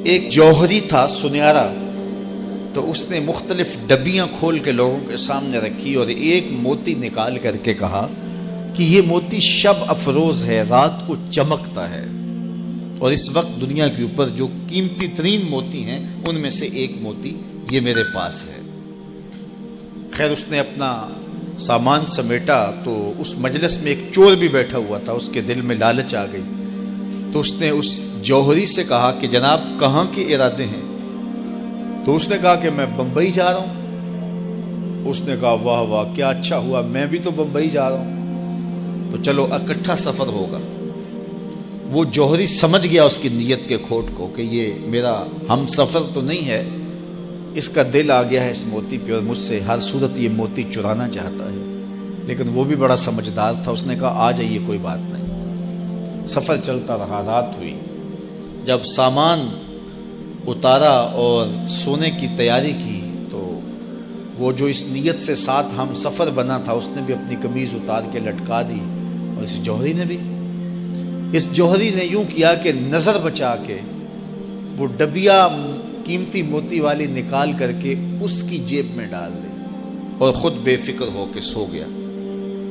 ایک جوہری تھا سنہرا، تو اس نے مختلف ڈبیاں کھول کے لوگوں کے سامنے رکھی اور ایک موتی نکال کر کے کہا کہ یہ موتی شب افروز ہے، رات کو چمکتا ہے، اور اس وقت دنیا کے اوپر جو قیمتی ترین موتی ہیں ان میں سے ایک موتی یہ میرے پاس ہے۔ خیر اس نے اپنا سامان سمیٹا تو اس مجلس میں ایک چور بھی بیٹھا ہوا تھا، اس کے دل میں لالچ آ گئی، تو اس نے اس جوہری سے کہا کہ جناب کہاں کے ارادے ہیں؟ تو اس نے کہا کہ میں بمبئی جا رہا ہوں۔ اس نے کہا واہ واہ کیا اچھا ہوا، میں بھی تو بمبئی جا رہا ہوں، تو چلو اکٹھا سفر ہوگا۔ وہ جوہری سمجھ گیا اس کی نیت کے کھوٹ کو کہ یہ میرا ہم سفر تو نہیں ہے، اس کا دل آ گیا ہے اس موتی پہ اور مجھ سے ہر صورت یہ موتی چرانا چاہتا ہے۔ لیکن وہ بھی بڑا سمجھدار تھا، اس نے کہا آ جائیے کوئی بات نہیں۔ سفر چلتا رہا، رات ہوئی، جب سامان اتارا اور سونے کی تیاری کی تو وہ جو اس نیت سے ساتھ ہم سفر بنا تھا اس نے بھی اپنی قمیض اتار کے لٹکا دی، اور اس جوہری نے بھی۔ اس جوہری نے یوں کیا کہ نظر بچا کے وہ ڈبیا قیمتی موتی والی نکال کر کے اس کی جیب میں ڈال دی اور خود بے فکر ہو کے سو گیا۔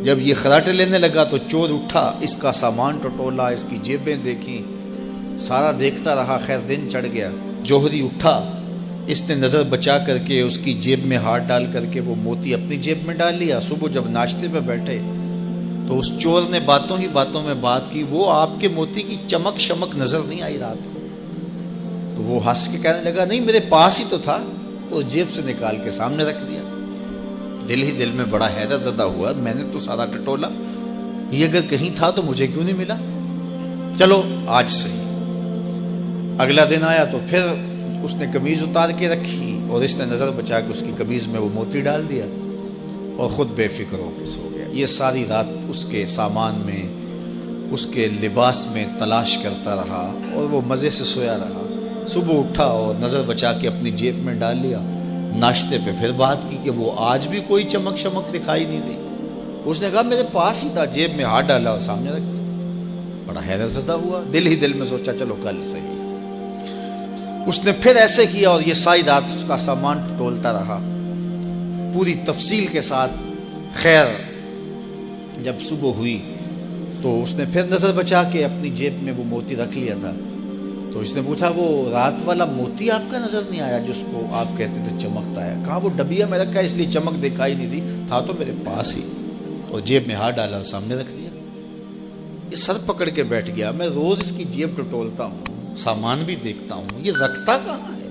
جب یہ خراٹے لینے لگا تو چور اٹھا، اس کا سامان ٹٹولا، اس کی جیبیں دیکھی، سارا دیکھتا رہا۔ خیر دن چڑھ گیا، جوہری اٹھا، اس نے نظر بچا کر کے اس کی جیب میں ہاتھ ڈال کر کے وہ موتی اپنی جیب میں ڈال لیا۔ صبح جب ناشتے پہ بیٹھے تو اس چور نے باتوں ہی باتوں میں بات کی، وہ آپ کے موتی کی چمک شمک نظر نہیں آئی رات کو؟ تو وہ ہنس کے کہنے لگا نہیں میرے پاس ہی تو تھا، وہ جیب سے نکال کے سامنے رکھ دیا۔ دل ہی دل میں بڑا حیرت زدہ ہوا، میں نے تو سارا ٹٹولا، یہ اگر کہیں تھا تو مجھے کیوں نہیں ملا؟ چلو آج صحیح۔ اگلا دن آیا تو پھر اس نے قمیض اتار کے رکھی اور اس نے نظر بچا کے اس کی قمیض میں وہ موتی ڈال دیا اور خود بے فکر ہو کے سو گیا۔ یہ ساری رات اس کے سامان میں، اس کے لباس میں تلاش کرتا رہا اور وہ مزے سے سویا رہا۔ صبح اٹھا اور نظر بچا کے اپنی جیب میں ڈال لیا۔ ناشتے پہ پھر بات کی کہ وہ آج بھی کوئی چمک شمک دکھائی نہیں دی۔ اس نے کہا میرے پاس ہی تھا، جیب میں ہاتھ ڈالا اور سامنے رکھ دیا۔ بڑا حیرت زدہ ہوا، دل ہی دل میں سوچا چلو کل صحیح۔ اس نے پھر ایسے کیا اور یہ ساری رات اس کا سامان ٹولتا رہا پوری تفصیل کے ساتھ۔ خیر جب صبح ہوئی تو اس نے پھر نظر بچا کے اپنی جیب میں وہ موتی رکھ لیا تھا، تو اس نے پوچھا وہ رات والا موتی آپ کا نظر نہیں آیا جس کو آپ کہتے تھے چمکتا ہے؟ کہا وہ ڈبیا میں رکھا ہے اس لیے چمک دکھائی نہیں دی، تھا تو میرے پاس ہی، اور جیب میں ہاتھ ڈالا اور سامنے رکھ دیا۔ یہ سر پکڑ کے بیٹھ گیا، میں روز اس کی جیب ٹٹولتا ہوں، سامان بھی دیکھتا ہوں، یہ رکھتا کہاں ہے؟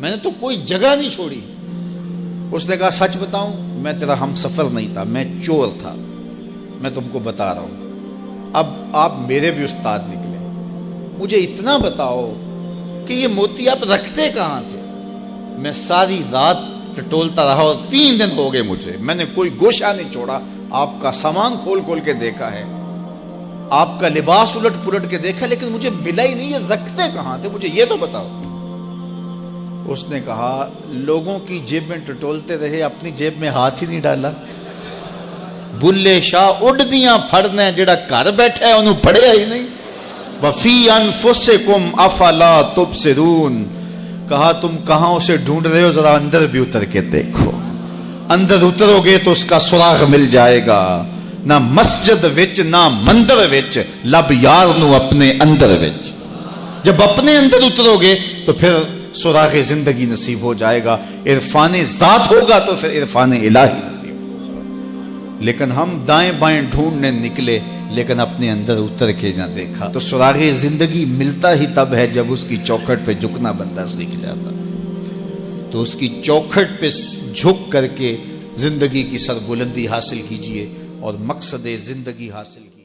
میں نے تو کوئی جگہ نہیں چھوڑی۔ اس نے کہا سچ بتاؤں میں تیرا ہم سفر نہیں تھا، میں چور تھا، میں تم کو بتا رہا ہوں، اب آپ میرے بھی استاد نکلے، مجھے اتنا بتاؤ کہ یہ موتی آپ رکھتے کہاں تھے؟ میں ساری رات ٹٹولتا رہا اور 3 دن ہو گئے مجھے، میں نے کوئی گوشہ نہیں چھوڑا، آپ کا سامان کھول کھول کے دیکھا ہے، آپ کا لباس الٹ پلٹ کے دیکھا، لیکن مجھے ملا ہی نہیں، یہ رکھتے کہاں تھے؟ مجھے یہ تو بتاؤ۔ اس نے کہا لوگوں کی جیب میں ٹٹولتے رہے، اپنی جیب میں ہاتھ ہی نہیں ڈالا۔ بلے شاہ اڈ دیاں پھڑنے، جڑا گھر بیٹھا ہے انہوں پڑھیا ہی نہیں۔ وفی انفسکم افلا تبصرون، کہا تم کہاں اسے ڈھونڈ رہے ہو، ذرا اندر بھی اتر کے دیکھو، اندر اترو گے تو اس کا سراغ مل جائے گا۔ نہ مسجد وچ نہ مندر وچ، لب یار نو اپنے اندر وچ۔ جب اپنے اندر اترو گے تو پھر سراغ زندگی نصیب ہو جائے گا، عرفان ذات ہوگا تو پھر عرفان الہی نصیب ہوگا۔ لیکن ہم دائیں بائیں ڈھونڈنے نکلے لیکن اپنے اندر اتر کے نہ دیکھا، تو سراغ زندگی ملتا ہی تب ہے جب اس کی چوکھٹ پہ جھکنا بندہ سیکھ جاتا۔ تو اس کی چوکھٹ پہ جھک کر کے زندگی کی سربلندی حاصل کیجئے اور مقصد زندگی حاصل کیجئے۔